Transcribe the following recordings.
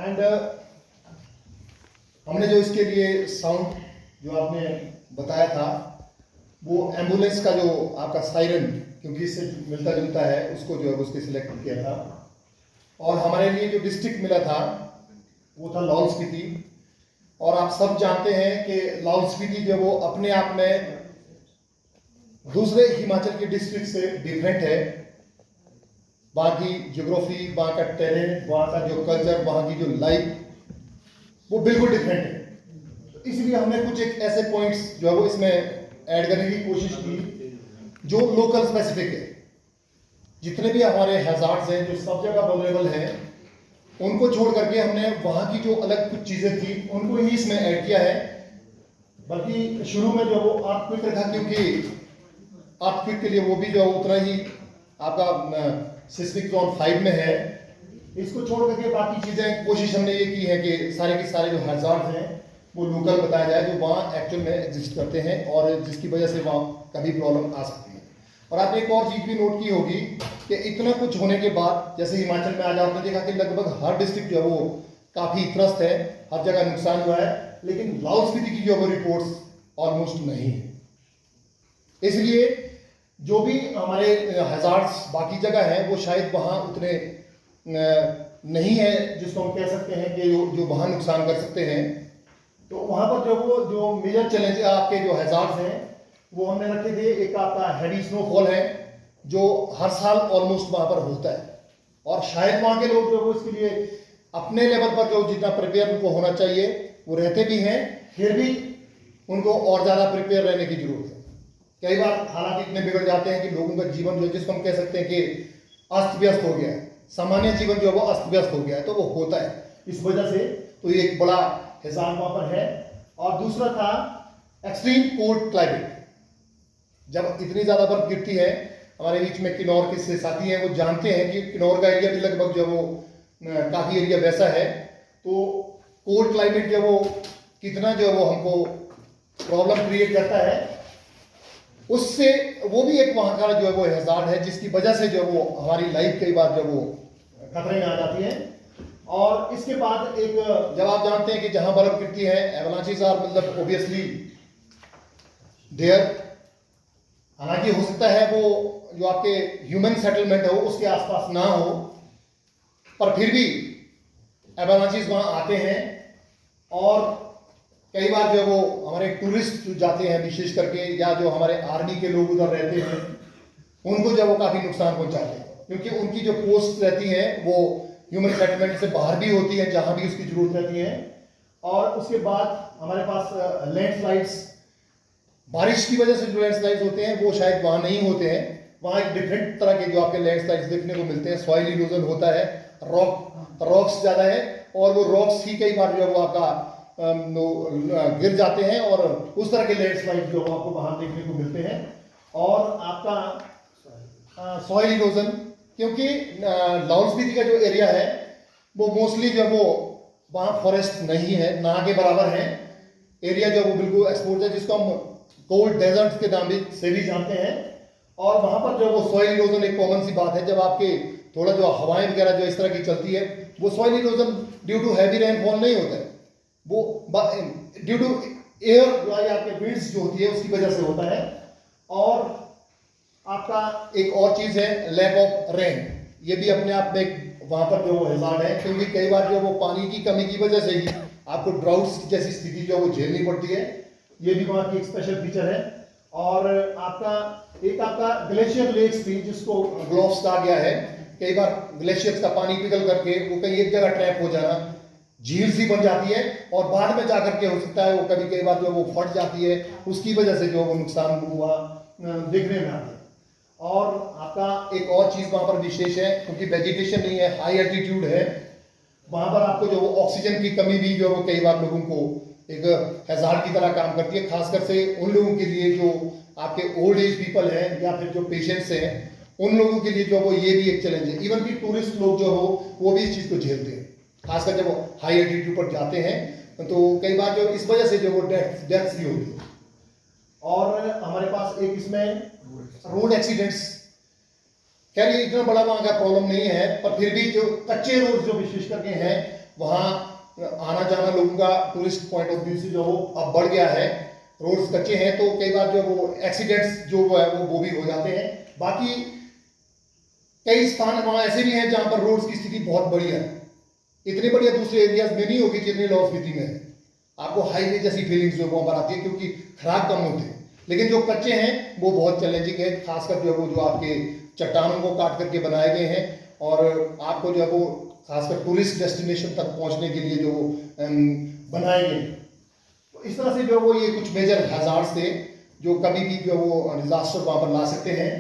And हमने जो इसके लिए साउंड जो आपने बताया था वो एम्बुलेंस का जो आपका सायरन, क्योंकि इससे मिलता जुलता है, उसको जो है उसके सिलेक्ट किया था। और हमारे लिए जो डिस्ट्रिक्ट मिला था वो था लाहौल स्पीति। और आप सब जानते हैं कि लाहौल स्पीति जो वो अपने आप में दूसरे हिमाचल के डिस्ट्रिक्ट से डिफरेंट है। वहाँ की ज्योग्राफी, वहाँ का टेरेन, वहाँ का जो कल्चर, वहाँ की जो लाइफ वो बिल्कुल डिफरेंट है। तो इसलिए हमने कुछ एक ऐसे पॉइंट्स जो है वो इसमें ऐड करने की कोशिश की जो लोकल स्पेसिफिक है। जितने भी हमारे हैजार्ड्स हैं जो सब जगह वल्नरेबल हैं, उनको छोड़ करके हमने वहाँ की जो अलग कुछ चीज़ें थी उनको ही इसमें ऐड किया है। बल्कि शुरू में जो वो अर्थक्वेक रखा, क्योंकि अर्थक्वेक के लिए वो भी जो उतना ही आपका सिस्मिक जोन 5 में है। इसको छोड़ करके बाकी चीज़ें कोशिश हमने ये की है कि सारे के सारे जो हैजार्ड्स हैं वो लोकल बताया जाए, जो वहाँ एक्चुअल में एग्जिस्ट करते हैं और जिसकी वजह से वहाँ कभी प्रॉब्लम आ सकती है। और आपने एक और चीज़ भी नोट की होगी कि इतना कुछ होने के बाद, जैसे हिमाचल में आज आपने देखा कि लगभग हर डिस्ट्रिक्ट जो है वो काफ़ी त्रस्त है, हर जगह नुकसान हुआ है, लेकिन लाहौल स्पीति की जो वो रिपोर्ट्स ऑलमोस्ट नहीं है। इसलिए जो भी हमारे हैजार्ड्स बाकी जगह हैं वो शायद वहाँ उतने नहीं है जिसको हम कह सकते हैं कि जो वहाँ नुकसान कर सकते हैं। तो वहाँ पर जो मेजर चैलेंज आपके जो हैजार्ड्स हैं वो हमने रखे थे। एक आपका हैवी स्नोफॉल है जो हर साल ऑलमोस्ट वहाँ पर होता है, और शायद वहाँ के लोग जो वो इसके लिए अपने लेवल पर जो जितना प्रिपेयर उनको होना चाहिए वो रहते भी हैं, फिर भी उनको और ज़्यादा प्रिपेयर रहने की जरूरत है। कई बार हालांकि इतने बिगड़ जाते हैं कि लोगों का जीवन जो जिसको हम कह सकते हैं कि अस्त व्यस्त हो गया है, सामान्य जीवन जो है वो अस्त व्यस्त हो गया है, तो वो होता है इस वजह से। तो ये एक बड़ा हिसाब वहाँ पर है। और दूसरा था एक्सट्रीम कोल्ड क्लाइमेट। जब इतनी ज़्यादा बर्फ गिरती है, हमारे बीच में किन्नौर के साथी हैं वो जानते हैं कि किन्नौर का एरिया भी लगभग जो वो काफ़ी एरिया वैसा है। तो कोल्ड क्लाइमेट जो वो कितना जो वो हमको प्रॉब्लम क्रिएट करता है, उससे वो भी एक वहाँ का जो है वो हैजार्ड है, जिसकी वजह से जो वो हमारी लाइफ कई बार जो वो खतरे में आ जाती है। और इसके बाद एक, जब आप जानते हैं कि जहाँ बर्फ गिरती है एवलांचेस आर मतलब ऑब्वियसली देयर। हालांकि हो सकता है वो जो आपके ह्यूमन सेटलमेंट हो उसके आसपास ना हो, पर फिर भी एवलांचेस वहाँ आते हैं। और कई बार जो वो हमारे टूरिस्ट जाते हैं विशेष करके, या जो हमारे आर्मी के लोग उधर रहते हैं, उनको जो वो काफ़ी नुकसान पहुंचाते हैं, क्योंकि उनकी जो पोस्ट रहती हैं वो ह्यूमन सेटलमेंट से बाहर भी होती है जहाँ भी उसकी जरूरत रहती है। और उसके बाद हमारे पास लैंडस्लाइड्स, बारिश की वजह से जो लैंडस्लाइड्स होते हैं वो शायद वहाँ नहीं होते हैं। वहाँ एक डिफरेंट तरह के जो आपके लैंडस्लाइड्स देखने को मिलते हैं। सॉइल इरोजन होता है, रॉक्स ज़्यादा है, और वो रॉक्स ही कई बार जो है वो आपका गिर जाते हैं, और उस तरह के लैंडस्लाइड जो आपको वहाँ देखने को मिलते हैं। और आपका सॉइल इरोजन, क्योंकि लाहौल स्पीति का जो एरिया है वो मोस्टली जो वो वहाँ फॉरेस्ट नहीं है, ना के बराबर है एरिया जो वो बिल्कुल एक्सपोज है, जिसको हम कोल्ड डेजर्ट के नाम से भी जानते हैं। और वहाँ पर जो वो सॉइल इरोजन एक कॉमन सी बात है, जब आपके थोड़ा जो हवाएं वगैरह जो इस तरह की चलती है, वो soil erosion due to heavy rainfall नहीं होता है, वो ड्यू टू एयर आपके विंड्स जो होती है उसकी वजह से होता है। और आपका एक और चीज़ है लैक ऑफ रेन। ये भी अपने आप में वहाँ पर जो वो हैजार्ड है, क्योंकि कई बार जो वो पानी की कमी की वजह से ही आपको ड्राउट्स जैसी स्थिति जो वो झेलनी पड़ती है। ये भी वहाँ की एक स्पेशल फीचर है। और आपका ग्लेशियर लेक्स भी, जिसको ग्लोव्स कहा गया है, कई बार ग्लेशियर्स का पानी पिघल करके वो कहीं एक जगह ट्रैप हो जाना, झील सी बन जाती है, और बाद में जाकर के हो सकता है वो कई बार जो वो फट जाती है, उसकी वजह से जो वो नुकसान हुआ देखने में आता है। और आपका एक और चीज़ वहाँ पर विशेष है, क्योंकि वेजिटेशन नहीं है, हाई एल्टीट्यूड है, वहाँ पर आपको जो वो ऑक्सीजन की कमी भी जो वो कई बार लोगों को एक हैजार्ड की तरह काम करती है, खासकर से उन लोगों के लिए जो आपके ओल्ड एज पीपल हैं या फिर जो पेशेंट्स हैं, उन लोगों के लिए जो वो ये भी एक चैलेंज है। इवन कि टूरिस्ट लोग जो हो वो भी इस चीज़ को झेलते हैं, खासकर जब वो हाई एल्टीट्यूड पर जाते हैं, तो कई बार जो इस वजह से जो वो डेथ्स भी होती है। और हमारे पास एक इसमें रोड एक्सीडेंट्स, खैर ये इतना बड़ा वहाँ का प्रॉब्लम नहीं है, पर फिर भी जो कच्चे रोड जो विशेष करके हैं वहाँ आना जाना लोगों का टूरिस्ट पॉइंट ऑफ व्यू से जो वो अब बढ़ गया है। रोड्स कच्चे हैं तो कई बार जो वो एक्सीडेंट्स जो है वो भी हो जाते हैं। बाकी कई स्थान वहाँ ऐसे भी हैं जहाँ पर रोड्स की स्थिति बहुत बढ़िया है, इतनी बढ़िया दूसरे एरियाज में नहीं होगी जितनी लाहौल स्पीति में है। आपको हाईवे जैसी फीलिंग्स जो वहाँ पर आती है क्योंकि खराब कम होते हैं, लेकिन जो कच्चे हैं वो बहुत चैलेंजिंग है, खासकर जो है वो जो आपके चट्टानों को काट करके बनाए गए हैं और आपको जो है वो खासकर टूरिस्ट डेस्टिनेशन तक पहुंचने के लिए जो बनाए गए। तो इस तरह से जो वो ये कुछ मेजर हैजार्ड्स थे जो कभी भी जो वो डिजास्टर वहाँ पर ला सकते हैं।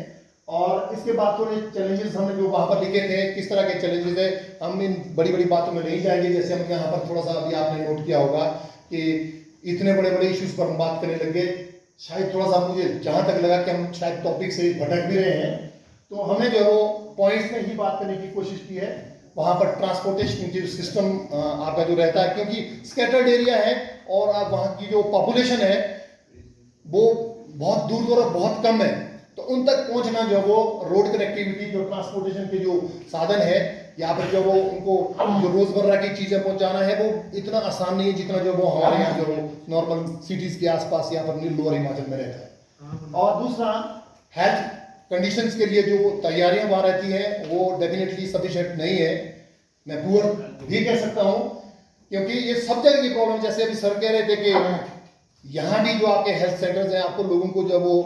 और इसके बाद थोड़े चैलेंजेस हमने जो वहाँ पर लिखे थे, किस तरह के चैलेंजेस है, हम इन बड़ी बड़ी बातों में नहीं जाएंगे। जैसे हम यहाँ पर थोड़ा सा अभी आपने नोट किया होगा कि इतने बड़े बड़े इश्यूज पर हम बात करने लगे, शायद थोड़ा सा मुझे जहाँ तक लगा कि हम शायद टॉपिक से भटक भी रहे हैं। तो हमने जो है वो पॉइंट्स में ही बात करने की कोशिश की है। वहाँ पर ट्रांसपोर्टेशन जो सिस्टम आपका जो रहता है, क्योंकि स्कैटर्ड एरिया है और आप वहाँ की जो पॉपुलेशन है वो बहुत दूर दूर और बहुत कम है, तो उन तक पहुँचना जो वो रोड कनेक्टिविटी जो ट्रांसपोर्टेशन के जो साधन है यहाँ पर जो वो उनको जो रोजमर्रा की चीज़ें पहुँचाना है वो इतना आसान नहीं है जितना जो वो हमारे यहाँ जो नॉर्मल सिटीज़ के आसपास यहाँ पर लोअर हिमाचल में रहता है। और दूसरा, हेल्थ कंडीशंस के लिए जो तैयारियां वहाँ रहती हैं वो डेफिनेटली सफिशिएंट नहीं है, मैं पुअर भी कह सकता हूँ, क्योंकि ये सब जगह की प्रॉब्लम। जैसे अभी सर कह रहे थे कि यहाँ भी जो आपके हेल्थ सेंटर्स हैं, आपको लोगों को जब वो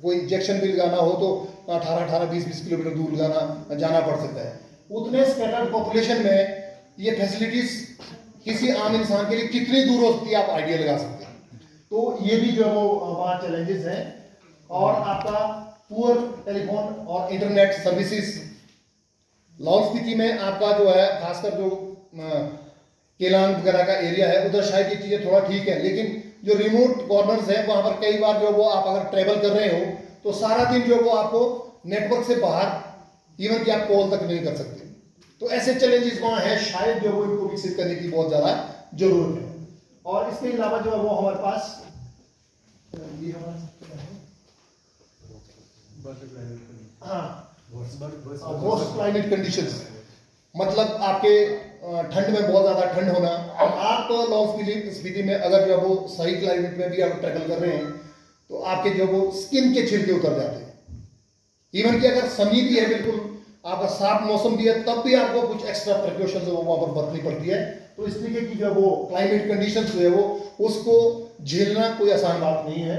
कोई इंजेक्शन भी लगाना हो तो 18-20 किलोमीटर दूर जाना पड़ सकता है। उतने स्कैटर्ड पॉपुलेशन में ये फैसिलिटीज किसी आम इंसान के लिए कितनी दूर हो सकती है, आप आइडिया लगा सकते हैं। तो ये भी जो है वो वहाँ चैलेंजेस हैं। और आपका पुअर टेलीफोन और इंटरनेट सर्विसेज लाहौल स्पीति में आपका जो है खासकर जो केलांग वगैरह का एरिया है उधर शायद ये चीज़ें थोड़ा ठीक है, लेकिन जो रिमोट कॉर्नर्स हैं वहाँ पर कई बार जो वो आप अगर ट्रेवल कर रहे हो तो सारा दिन जो वो आपको नेटवर्क से बाहर इवन कि आप कॉल तक नहीं कर सकते। तो ऐसे चैलेंजेस वहाँ हैं, शायद जो वो इनको विकसित करने की बहुत ज़्यादा जरूरत है। और इसके अलावा जो है वो हमारे पास वर्स्ट क्लाइमेट कंडीशंस, मतलब आपके ठंड में बहुत ज़्यादा ठंड होना। आप तो लाहौल स्पीति में अगर जो वो सही क्लाइमेट में भी आप ट्रैवल कर रहे हैं तो आपके जो वो स्किन के छिलके उतर जाते हैं। इवन कि अगर सनी भी है, बिल्कुल आपका साफ मौसम भी है, तब भी आपको कुछ एक्स्ट्रा प्रिकॉशंस वहाँ पर बरतनी पड़ती है। तो इस तरीके की जो वो क्लाइमेट कंडीशंस जो है वो उसको झेलना कोई आसान बात नहीं है।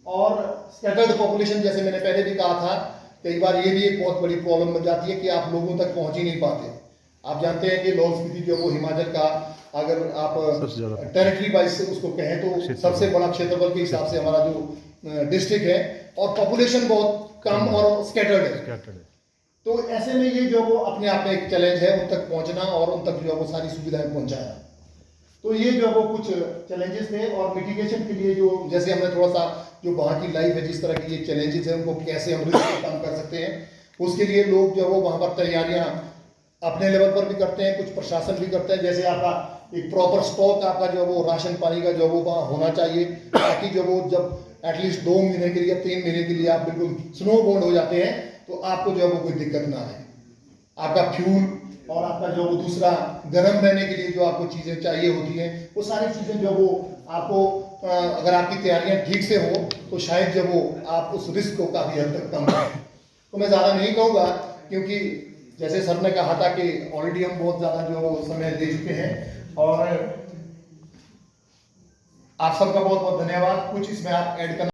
और स्कैटर्ड पॉपुलेशन, जैसे मैंने पहले भी कहा था, कई बार ये भी एक बहुत बड़ी प्रॉब्लम बन जाती है कि आप लोगों तक पहुंच ही नहीं पाते। आप जानते हैं कि लाहौल स्पीति जो वो हिमाचल का, अगर आप टेरिटरी वाइज से उसको कहें तो सबसे बड़ा क्षेत्रफल के हिसाब से हमारा जो डिस्ट्रिक्ट है, और पॉपुलेशन बहुत कम और स्कैटर्ड है। तो ऐसे में ये जो वो अपने आप में एक चैलेंज है उन तक पहुंचना और उन तक जो है वो सारी सुविधाएं पहुंचाना। तो ये जो वो कुछ चैलेंजेस थे। और मिटिगेशन के लिए जो जैसे हमने थोड़ा सा जो वहाँ की लाइफ है, जिस तरह की ये चैलेंजेस हैं उनको कैसे हम रिस्क कम कर सकते हैं, उसके लिए लोग जो वो वहाँ पर तैयारियाँ अपने लेवल पर भी करते हैं, कुछ प्रशासन भी करते हैं। जैसे आपका एक प्रॉपर स्टॉक आपका जो वो राशन पानी का जो वो वहाँ होना चाहिए, ताकि जो वो जब एटलीस्ट 2 महीने के लिए या 3 महीने के लिए आप बिल्कुल स्नो बोर्ड हो जाते हैं तो आपको जो है वो कोई दिक्कत ना आए। आपका फ्यूल और आपका जो वो दूसरा गर्म रहने के लिए जो आपको चीज़ें चाहिए होती हैं, वो सारी चीज़ें जो वो आपको अगर आपकी तैयारियां ठीक से हो तो शायद जब वो आप उस रिस्क को काफ़ी हद तक कम करें। तो मैं ज़्यादा नहीं कहूँगा, क्योंकि जैसे सर ने कहा था कि ऑलरेडी हम बहुत ज़्यादा जो समय दे चुके हैं। और आप सबका बहुत बहुत धन्यवाद। कुछ इसमें आप ऐड करना